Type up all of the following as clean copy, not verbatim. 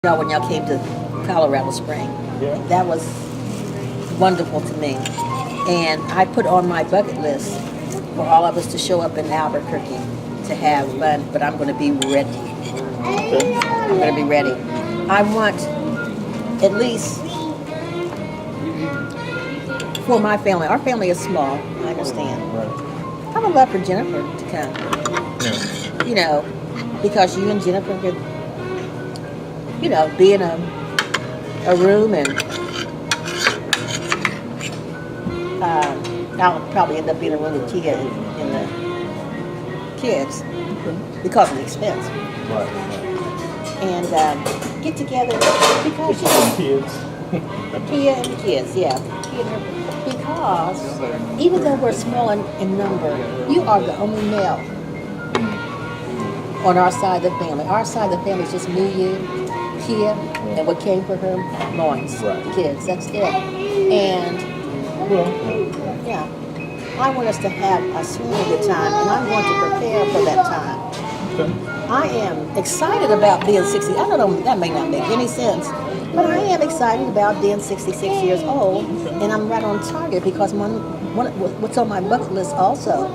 y'all when y'all came to Colorado Spring. Yeah. That was wonderful to me. And I put on my bucket list for all of us to show up in Albuquerque to have fun, but I'm going to be ready. Okay. I'm going to be ready. I want at least for my family. Our family is small, I understand. Right. I would love for Jennifer to come, Yeah. because you and Jennifer could, be in a room and I'll probably end up being in a room with Kia and the kids because of the expense. Right. And get together because Kids. Kia and the kids, yeah. Kia and her, because even though we're small in number, you are the only male on our side of the family. Our side of the family is just me, you, Kia, and what came for her, Lawrence, Right. the kids. That's it. And yeah, I want us to have a swimming good time, and I'm going to prepare for that time. Okay. I am excited about being 60. I don't know, that may not make any sense, but I am excited about being 66 years old, and I'm right on target because what's on my bucket list also.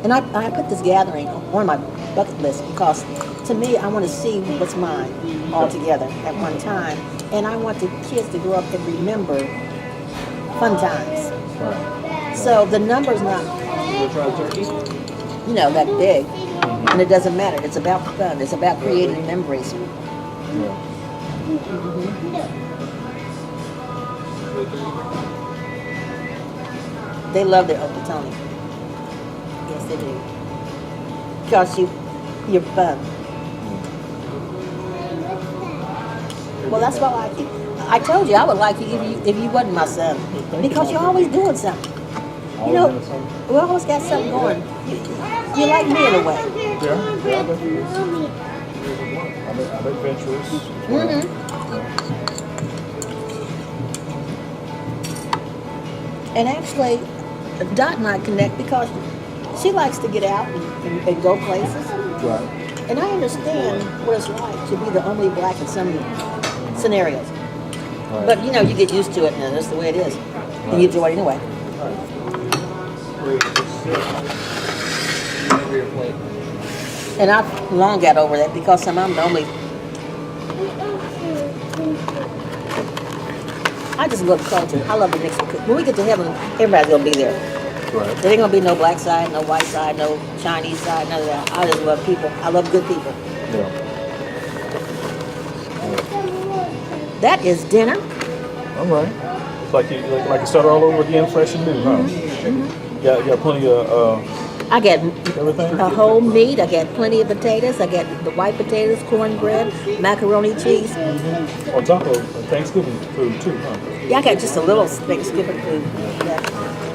And I put this gathering on my bucket list because to me, I want to see what's mine all together at one time. And I want the kids to grow up and remember fun times. Right. So the number's not, You try turkey? that big. And it doesn't matter. It's about fun. It's about creating memories. Yeah. They love their Uncle Tony. Yes, they do. Because you're fun. Well, that's why I like you. I told you I would like you if you wasn't my son. Because you're always doing something. We always got something going. You like me in a way. Yeah. I'm adventurous. And actually, Dot and I connect because she likes to get out and go places. Right. And I understand what it's like to be the only black in some scenarios. Right. But you get used to it, and that's the way it is. And you do it anyway. And I've long got over that because I'm the only. I just love culture. I love the mix. When we get to heaven, everybody's gonna be there. Right. There ain't gonna be no black side, no white side, no Chinese side, none of that. I just love people. I love good people. Yeah. That is dinner. All right. It's like you start all over again, fresh and new, huh? Yeah. You got plenty of I get everything. a whole meat. I get plenty of potatoes. I get the white potatoes, cornbread, macaroni cheese. On top of Thanksgiving food too, huh? Yeah, I got just a little Thanksgiving food. Yeah.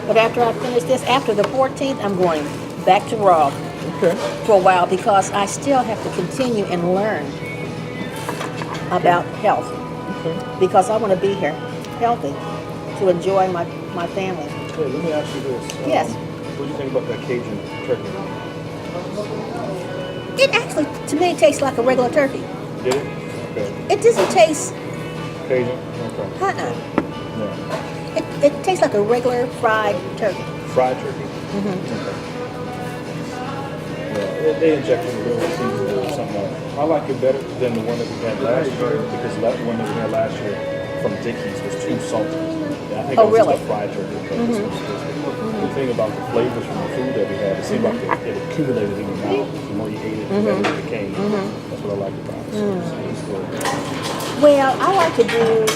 But after I finish this, after the 14th, I'm going back to Raw Okay. for a while because I still have to continue and learn about health Okay. because I want to be here healthy to enjoy my family. Hey, let me ask you this. Yes. What do you think about that Cajun turkey? It actually, to me, tastes like a regular turkey. Did it? Okay. It doesn't taste, Cajun? Okay. it Yeah. tastes like a regular fried turkey. Fried turkey? Okay. Yeah, they injected a little seasoning or something like that. I like it better than the one that we had last year because the one that we had last year from Dickies was too salty. Yeah, I think Oh, it was really? just a fried turkey. But this was the thing about the flavors from the food that we had, it seemed like it accumulated in your mouth. The more you ate it, the better it became. That's what I like about it. It's good. Well, I like to do,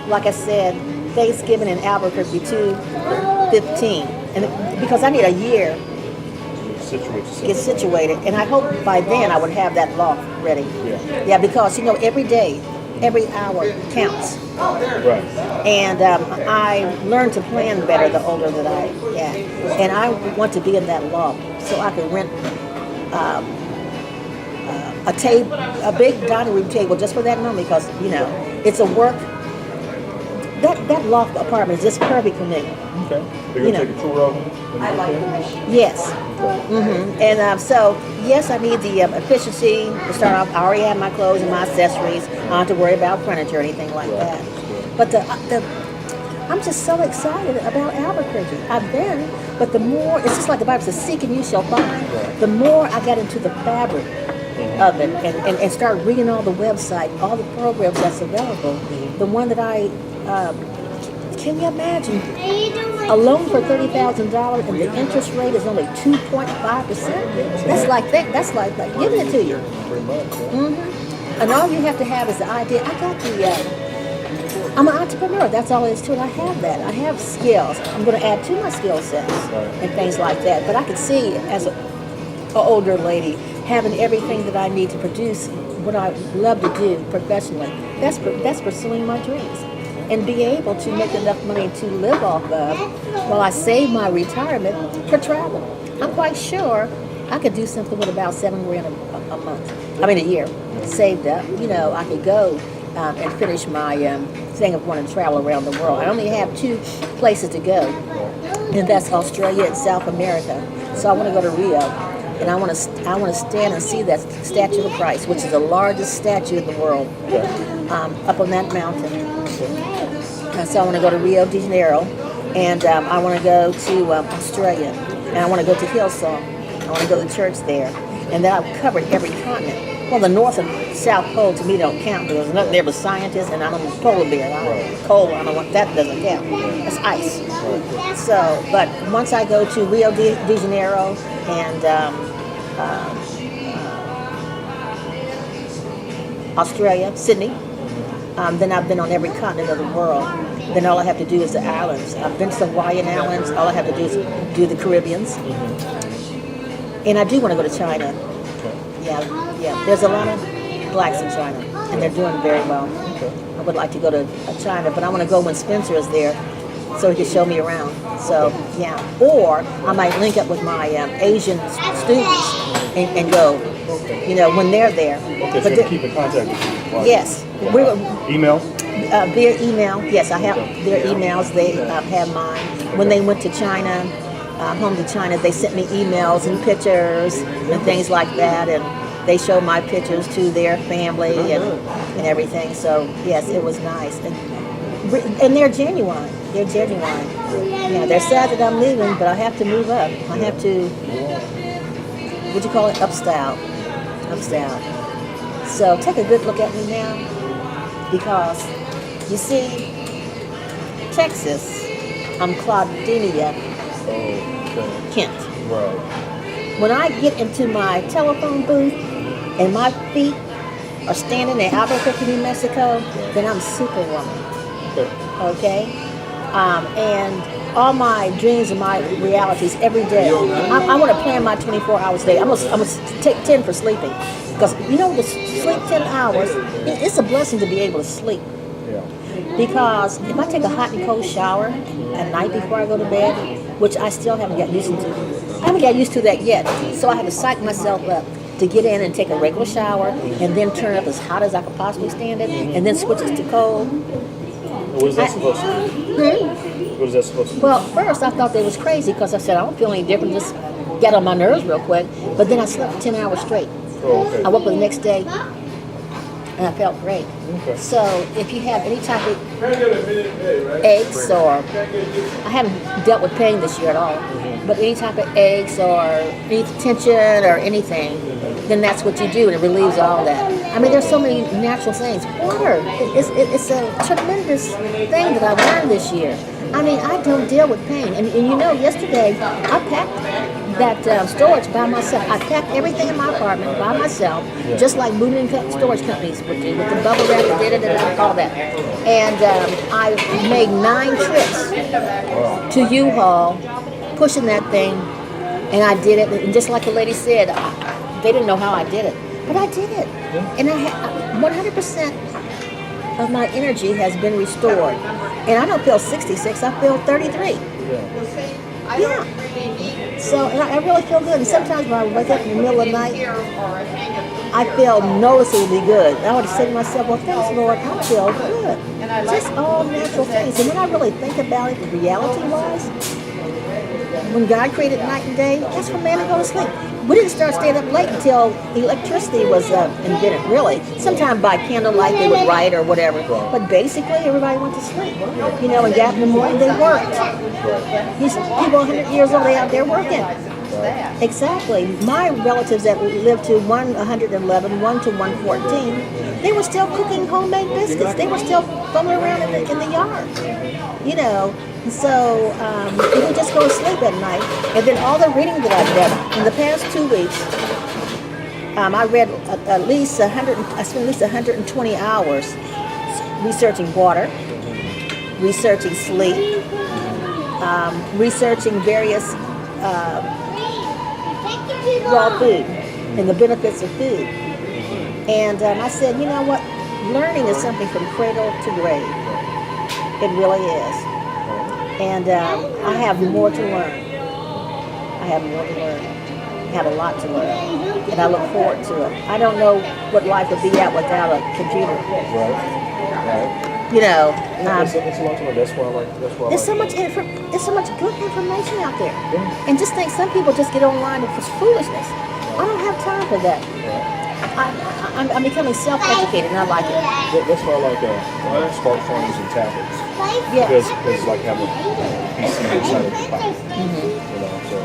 like I said, Thanksgiving in Albuquerque 2/15, and because I need a year Situate to get situated, and I hope by then I would have that loft ready. Yeah. Yeah, because every day, every hour counts, Right. and I learned to plan better the older that I get, and I want to be in that loft so I can rent a big dining room table just for that moment because it's a work that loft apartment is just perfect for me. Okay. They're You gonna know. take a tour of them when you get there? Yes. And so, yes, I need the efficiency to start off. I already have my clothes and my accessories. I don't have to worry about furniture or anything like Right. that. But I'm just so excited about Albuquerque. I've been, but the more, it's just like the Bible says, seek and you shall find. Right. The more I got into the fabric of it and start reading all the website, all the programs that's available, the one that I, can you imagine? A loan for $30,000 and the interest rate is only 2.5%. That's like giving it to you. Pretty much. Yeah. And all you have to have is the idea. I got I'm an entrepreneur. That's all there is to it. I have that. I have skills. I'm going to add to my skill sets and things like that. But I could see as an older lady having everything that I need to produce what I love to do professionally. That's pursuing my dreams. And be able to make enough money to live off of while I save my retirement for travel. I'm quite sure I could do something with about $7,000 a month. A year saved up. I could go and finish my thing of wanting to travel around the world. I only have 2 places to go, and that's Australia and South America. So I want to go to Rio, and I want to stand and see that statue of Christ, which is the largest statue in the world, up on that mountain. So I want to go to Rio de Janeiro, and I want to go to Australia, and I want to go to Hillsong. I want to go to church there, and then I've covered every continent. Well, the North and South Pole to me don't count because there's nothing there but scientists, and I'm a polar bear. Cold, I don't want that, doesn't count. It's ice. So, but once I go to Rio de Janeiro and Australia, Sydney, then I've been on every continent of the world. Then all I have to do is the islands. I've been to the Hawaiian Islands. All I have to do is do the Caribbeans. And I do want to go to China. Yeah. There's a lot of blacks in China, and they're doing very well. I would like to go to China, but I want to go when Spencer is there so he can show me around. So, yeah. Or I might link up with my Asian students and go, when they're there. Okay, so you keep in contact with you. Yes. Email? Via email. Yes, I have their emails. They have mine. When they went to China, home to China, they sent me emails and pictures and things like that, and they showed my pictures to their family and everything. So yes, it was nice, and they're genuine. They're genuine. Yeah, they're sad that I'm leaving, but I have to move up. I have to, what do you call it? Upstyle. So take a good look at me now, because you see, Texas, I'm Claudinia Kent. Right. When I get into my telephone booth and my feet are standing in Albuquerque, New Mexico, then I'm Superwoman. Okay? And all my dreams and my realities every day, I want to plan my 24 hours a day. I'm gonna take 10 for sleeping. Because, to sleep 10 hours, it's a blessing to be able to sleep. Yeah. Because if I take a hot and cold shower at night before I go to bed, which I still haven't got used to. I haven't got used to that yet. So I have to psych myself up to get in and take a regular shower and then turn it up as hot as I could possibly stand it and then switch it to cold. What is that supposed to do? What is that supposed to do? Well, first I thought they was crazy because I said, I don't feel any different, just get on my nerves real quick. But then I slept for 10 hours straight. Oh, okay. I woke up the next day and I felt great. Okay. So if you have any type of aches, or I haven't dealt with pain this year at all, but any type of aches or any tension or anything, then that's what you do, and it relieves all that. There's so many natural things. Water, it's a tremendous thing that I've learned this year. I don't deal with pain. And yesterday I packed that storage by myself. I packed everything in my apartment by myself, just like moving storage companies would do, with the bubble wrap, all that. And I made 9 trips to U-Haul, pushing that thing, and I did it. And just like the lady said, they didn't know how I did it, but I did it. And I had 100% of my energy has been restored. And I don't feel 66, I feel 33. Yeah. So, and I really feel good. And sometimes when I wake up in the middle of the night, I feel noticeably good. I would say to myself, well, thanks, Lord, I feel good. Just all natural things. And when I really think about it, reality-wise, when God created night and day, that's when man would go to sleep. We didn't start staying up late until electricity was invented, really. Sometimes by candlelight they would write or whatever. But basically, everybody went to sleep. You know, and got in the morning, they worked. These people 100 years old, they out there working. Exactly. My relatives that lived to 111, one to 114, they were still cooking homemade biscuits. They were still fumbling around in the yard. You know, so we would just go to sleep at night. And then all the reading that I've done in the past 2 weeks, I read at least 100. I spent at least 120 hours researching water, researching sleep, researching various raw food and the benefits of food. And I said, you know what? Learning is something from cradle to grave. It really is. And I have more to learn. I have more to learn. I have a lot to learn. And I look forward to it. I don't know what life would be at without a computer. Right. You know, It's a lot to learn. That's why I like. there's so much there's so much good information out there. And just think, some people just get online and it's foolishness. I don't have time for that. I'm becoming self-educated, and I like it. That's why I like smartphones and tablets. Yeah. Because it's like having a PC inside of your pocket. You know, so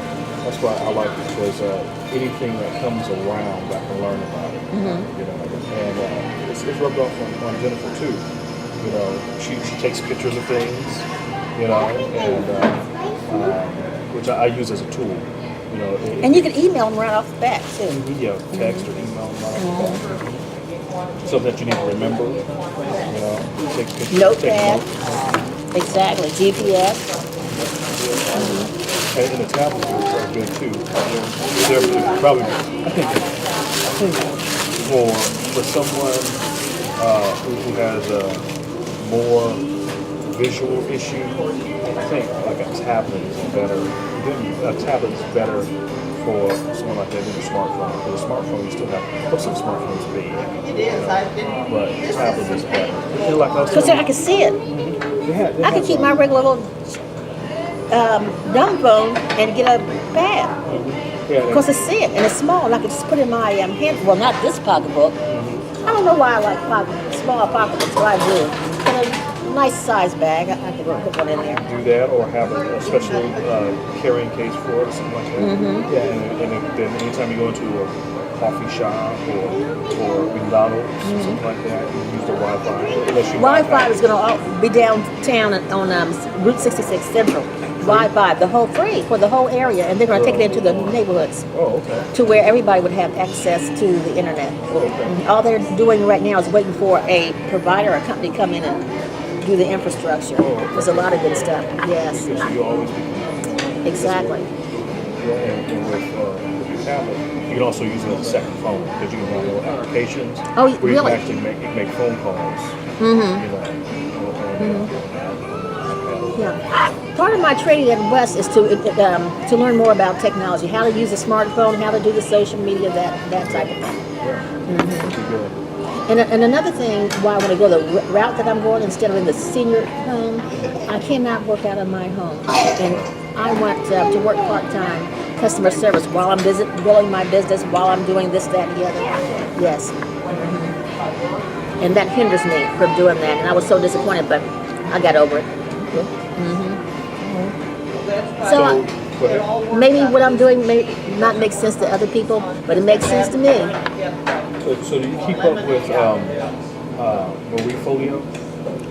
that's why I like it, because anything that comes around, I can learn about it. You know, and it's rubbed off on Jennifer too. You know, she takes pictures of things. You know, and which I use as a tool. You know, And you can email them right off the bat too. Yeah, text or email them right off the bat. So that you need to remember. You know, take pictures. Notepad. Take notes. Exactly. GPS. And the tablets are good too. They're probably, I think for someone who has a more visual issue, I think like a tablet is better. A tablet is better for someone like that than a smartphone. Because a smartphone, you still have, well, some smartphones are big. It is, but a tablet is better. Because I can see it. I can keep my regular little dumb phone and get a pad. Because I see it, and it's small, and I can just put it in my hand. Well, not this pocketbook. I don't know why I like small pocketbooks, but I do. But a nice size bag, I can put one in there. Do that, or have a special carrying case for it, or something like that. Yeah, and then anytime you go into a coffee shop or McDonald's or something like that, you use the Wi-Fi. Wi-Fi is going to be downtown on Route 66 Central. Wi-Fi, the whole free for the whole area, and they're going to take it into the neighborhoods. Oh, okay. To where everybody would have access to the internet. Oh, okay. All they're doing right now is waiting for a provider or company to come in and do the infrastructure. Oh, okay. There's a lot of good stuff. Yes. Because you always be Exactly. Yeah, and with your tablet, you can also use it as a second phone, because you can download applications. Oh, where really? You can actually make phone calls. You know. Yeah. Part of my training at West is to learn more about technology, how to use a smartphone, how to do the social media, that type of thing. Yeah. And another thing, why I want to go the route that I'm going instead of in the senior home, I cannot work out of my home, and I want to work part-time customer service while I'm building my business, while I'm doing this, that, and the other. Yes. And that hinders me from doing that, and I was so disappointed, but I got over it. So maybe what I'm doing may not make sense to other people, but it makes sense to me. So do you keep up with Marie Folio?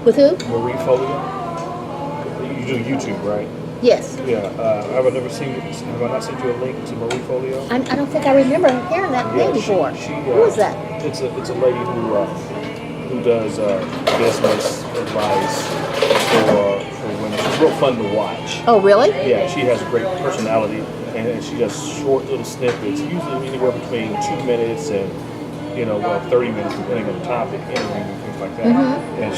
With who? Marie Folio? You do YouTube, right? Yes. Yeah. Have I not sent you a link to Marie Folio? I don't think I remember hearing that name before. Who is that? It's a lady who does business advice for women. She's real fun to watch. Oh, really? Yeah, she has a great personality, and she does short little snippets, usually anywhere between 2 minutes and 30 minutes, depending on the topic, interviews and things like that. And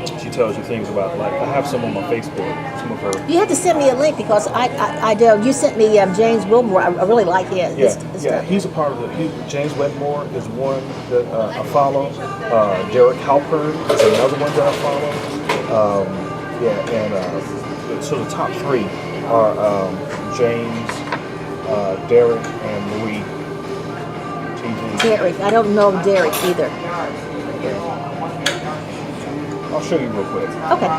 she tells you things about, like, I have some on my Facebook, some of her. You have to send me a link because I do. You sent me James Wilmore. I really like his Yeah, stuff. he's a part of it. James Wedmore is one that I follow. Derek Halpern is another one that I follow. So the top three are James, Derek, and Louis TV. Derek. I don't know Derek either. I'll show you real quick. Okay.